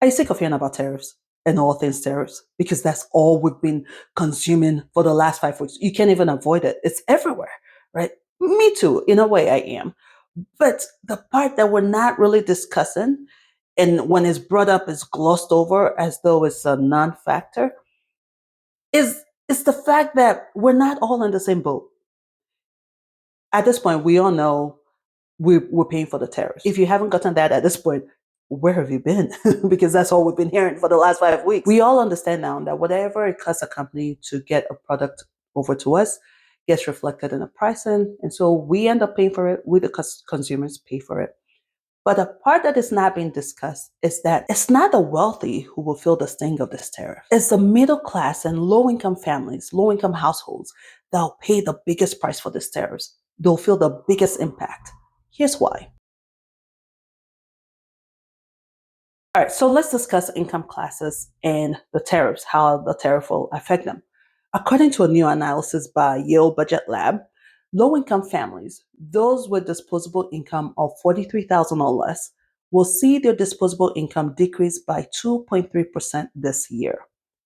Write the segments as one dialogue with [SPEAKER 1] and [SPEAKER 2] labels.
[SPEAKER 1] Are you sick of hearing about tariffs and all things tariffs? Because that's all we've been consuming for the last 5 weeks. You can't even avoid it. It's everywhere, right? Me too, in a way I am. But the part that we're not really discussing, and when it's brought up, is glossed over as though it's a non-factor, is the fact that we're not all in the same boat. At this point, we all know we're paying for the tariffs. If you haven't gotten that at this point, where have you been? Because that's all we've been hearing for the last 5 weeks. We all understand now that whatever it costs a company to get a product over to us gets reflected in the pricing. And so we end up paying for it. We, the consumers, pay for it. But the part that is not being discussed is that it's not the wealthy who will feel the sting of this tariff. It's the middle class and low income families, low income households that'll pay the biggest price for this tariffs. They'll feel the biggest impact. Here's why. All right, so let's discuss income classes and the tariffs, how the tariff will affect them. According to a new analysis by Yale Budget Lab, low-income families, those with disposable income of $43,000 or less, will see their disposable income decrease by 2.3% this year.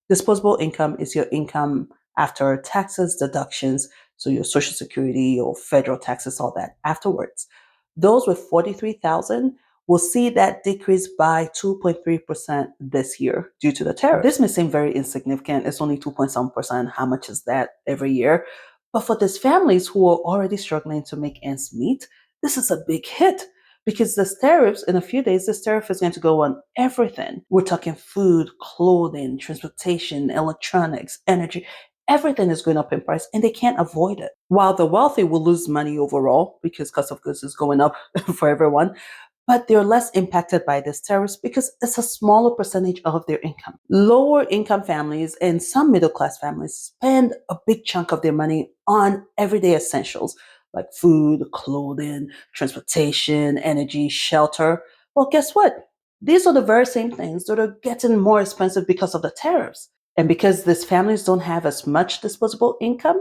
[SPEAKER 1] Disposable income is your income after taxes, deductions, so your Social Security or federal taxes, all that afterwards. Those with 43,000 will see that decrease by 2.3% this year due to the tariff. This may seem very insignificant. It's only 2.7%. How much is that every year? But for these families who are already struggling to make ends meet, this is a big hit because this tariffs, in a few days, this tariff is going to go on everything. We're talking food, clothing, transportation, electronics, energy. Everything is going up in price and they can't avoid it. While the wealthy will lose money overall because cost of goods is going up for everyone, but they're less impacted by this tariffs because it's a smaller percentage of their income. Lower income families and some middle class families spend a big chunk of their money on everyday essentials like food, clothing, transportation, energy, shelter. Well, guess what? These are the very same things that are getting more expensive because of the tariffs. And because these families don't have as much disposable income,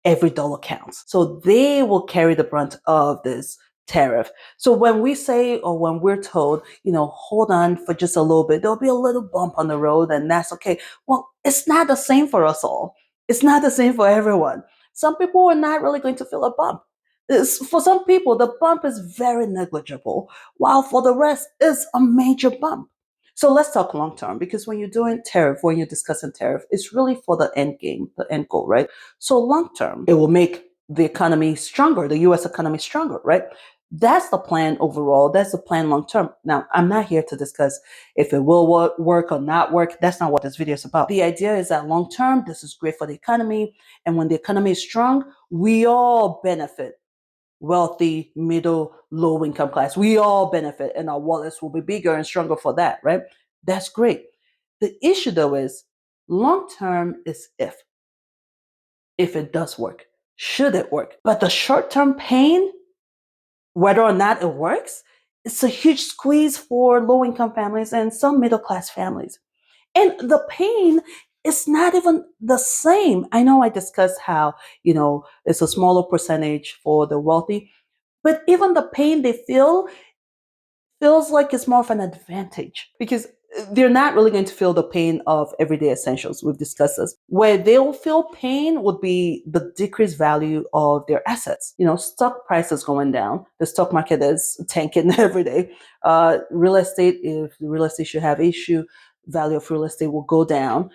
[SPEAKER 1] every dollar counts. So they will carry the brunt of this tariff. So when we say, or when we're told, hold on for just a little bit, there'll be a little bump on the road and that's okay. Well, it's not the same for us all. It's not the same for everyone. Some people are not really going to feel a bump. For some people, the bump is very negligible, while for the rest, it's a major bump. So let's talk long term, because when you're doing tariff, when you're discussing tariff, it's really for the end game, the end goal, right? So long term, it will make the economy stronger, the US economy stronger, right? That's the plan overall. That's the plan long term. Now, I'm not here to discuss if it will work or not work. That's not what this video is about. The idea is that long term, this is great for the economy. And when the economy is strong, we all benefit. Wealthy, middle, low income class. We all benefit and our wallets will be bigger and stronger for that, right? That's great. The issue though is long term is if it does work, should it work? But the short term pain, whether or not it works, it's a huge squeeze for low income families and some middle class families. And the pain is not even the same. I know I discussed how, it's a smaller percentage for the wealthy, but even the pain they feel feels like it's more of an advantage because they're not really going to feel the pain of everyday essentials. We've discussed this. Where they'll feel pain would be the decreased value of their assets. Stock prices going down. The stock market is tanking every day. Real estate, if the real estate should have issue, value of real estate will go down.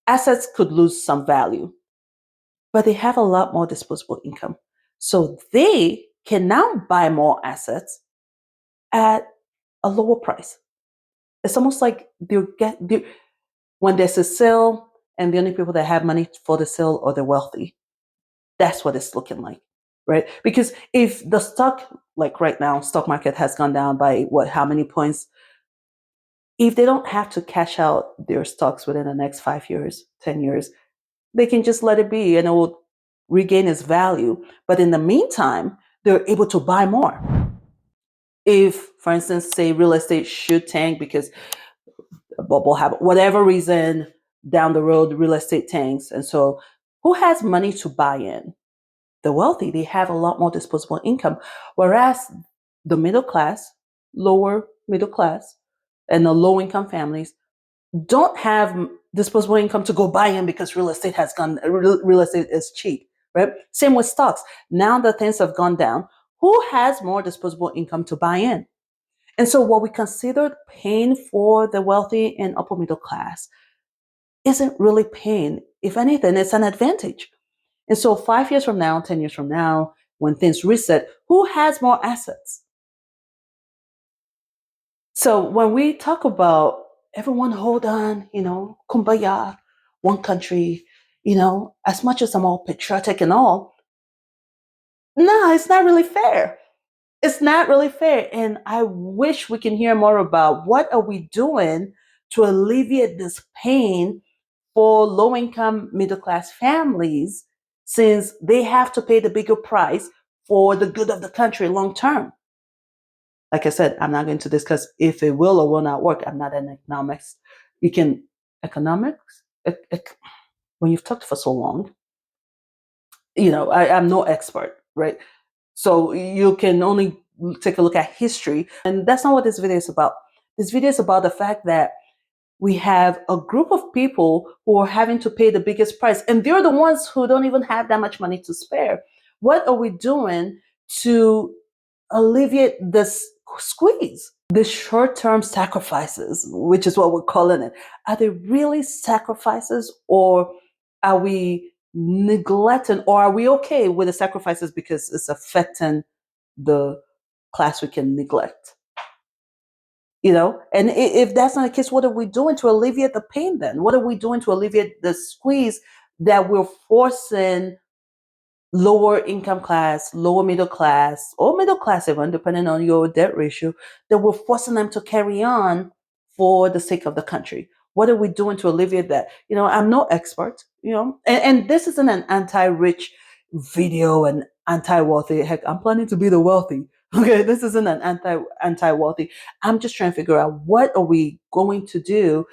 [SPEAKER 1] Assets could lose some value, but they have a lot more disposable income. So they can now buy more assets at a lower price. It's almost like when there's a sale and the only people that have money for the sale are the wealthy. That's what it's looking like, right? Because if the stock, like right now, stock market has gone down by how many points? If they don't have to cash out their stocks within the next 5 years, 10 years, they can just let it be and it will regain its value. But in the meantime, they're able to buy more. If, for instance, say real estate should tank because a bubble happened, whatever reason down the road, real estate tanks. And so who has money to buy in? The wealthy, they have a lot more disposable income. Whereas the middle class, lower middle class, and the low income families don't have disposable income to go buy in because real estate is cheap, right? Same with stocks. Now that things have gone down, who has more disposable income to buy in? And so what we considered pain for the wealthy and upper middle class isn't really pain. If anything, it's an advantage. And so 5 years from now, 10 years from now, when things reset, who has more assets? So when we talk about everyone hold on, kumbaya, one country, as much as I'm all patriotic and all, no, it's not really fair. It's not really fair. And I wish we can hear more about what are we doing to alleviate this pain for low income middle class families since they have to pay the bigger price for the good of the country long term. Like I said, I'm not going to discuss if it will or will not work. I'm not an economist. You can economics when you've talked for so long. I'm no expert, right? So you can only take a look at history, and that's not what this video is about. This video is about the fact that we have a group of people who are having to pay the biggest price, and they're the ones who don't even have that much money to spare. What are we doing to alleviate this squeeze? The short term sacrifices, which is what we're calling it, are they really sacrifices, or are we neglecting, or are we okay with the sacrifices because it's affecting the class we can neglect? And if that's not the case, what are we doing to alleviate the pain then? What are we doing to alleviate the squeeze that we're forcing lower income class, lower middle class, or middle class even, depending on your debt ratio, that we're forcing them to carry on for the sake of the country? What are we doing to alleviate that? I'm no expert, and this isn't an anti-rich video and anti-wealthy. Heck, I'm planning to be the wealthy. Okay, this isn't an anti-wealthy. I'm just trying to figure out what are we going to do.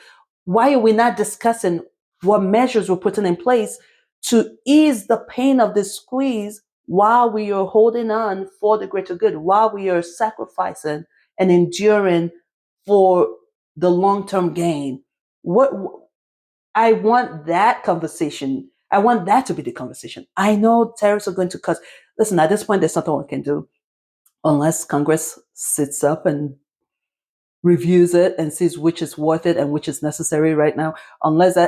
[SPEAKER 1] Why are we not discussing what measures we're putting in place to ease the pain of this squeeze while we are holding on for the greater good, while we are sacrificing and enduring for the long-term gain? What I want that conversation. I want that to be the conversation. I know tariffs are going to cause. Listen, at this point, there's nothing we can do unless Congress sits up and reviews it and sees which is worth it and which is necessary right now. Unless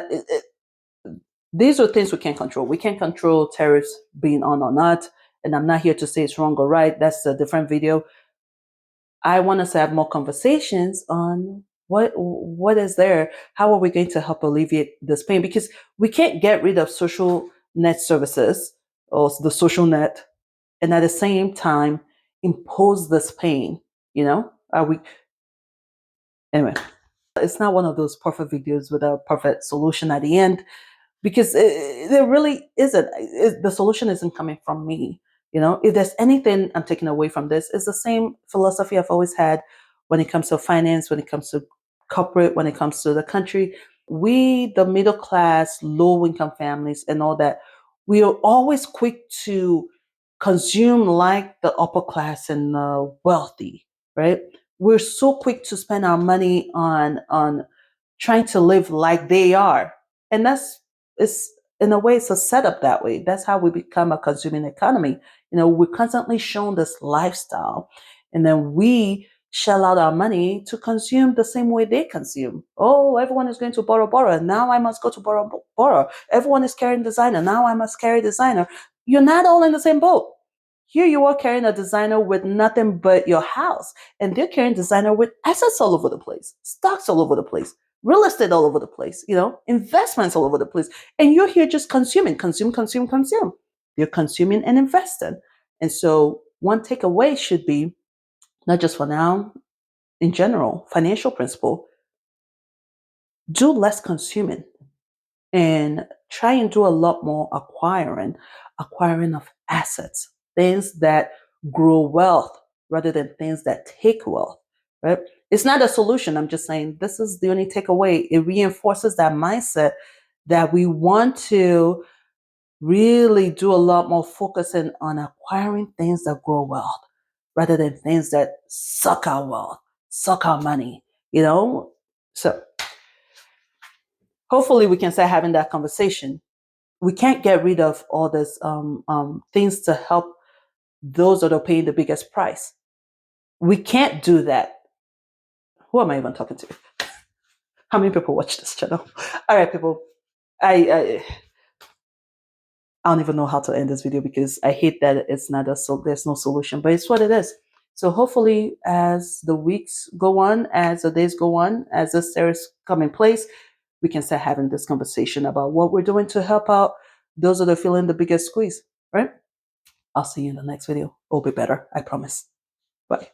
[SPEAKER 1] these are things we can't control. We can't control tariffs being on or not. And I'm not here to say it's wrong or right. That's a different video. I want us to have more conversations on what is there. How are we going to help alleviate this pain? Because we can't get rid of social net services or the social net and at the same time impose this pain. Are we anyway? It's not one of those perfect videos with a perfect solution at the end, because there really isn't. The solution isn't coming from me. If there's anything I'm taking away from this, it's the same philosophy I've always had when it comes to finance, when it comes to corporate, when it comes to the country. We, the middle class, low income families, and all that, we are always quick to consume like the upper class and the wealthy, right? We're so quick to spend our money on trying to live like they are, and it's in a way it's a setup that way. That's how we become a consuming economy. We're constantly shown this lifestyle, and then we shell out our money to consume the same way they consume. Oh, everyone is going to borrow Bora. Now I must go to borrow Bora. Everyone is carrying designer. Now I must carry designer. You're not all in the same boat. Here you are carrying a designer with nothing but your house, and they're carrying designer with assets all over the place, stocks all over the place, real estate all over the place, investments all over the place. And you're here just consuming, consume, consume, consume. You're consuming and investing. And so one takeaway should be, not just for now, in general, financial principle, do less consuming and try and do a lot more acquiring of assets, things that grow wealth rather than things that take wealth, right? It's not a solution. I'm just saying this is the only takeaway. It reinforces that mindset that we want to really do a lot more focusing on acquiring things that grow wealth rather than things that suck our wealth, suck our money, you know? So hopefully we can start having that conversation. We can't get rid of all these things to help those that are paying the biggest price. We can't do that. Who am I even talking to? How many people watch this channel? All right, people. I I don't even know how to end this video because I hate that it's not there's no solution, but it's what it is. So hopefully, as the weeks go on, as the days go on, as this tariffs come in place, we can start having this conversation about what we're doing to help out those that are feeling the biggest squeeze. Right? I'll see you in the next video. It'll be better. I promise. Bye.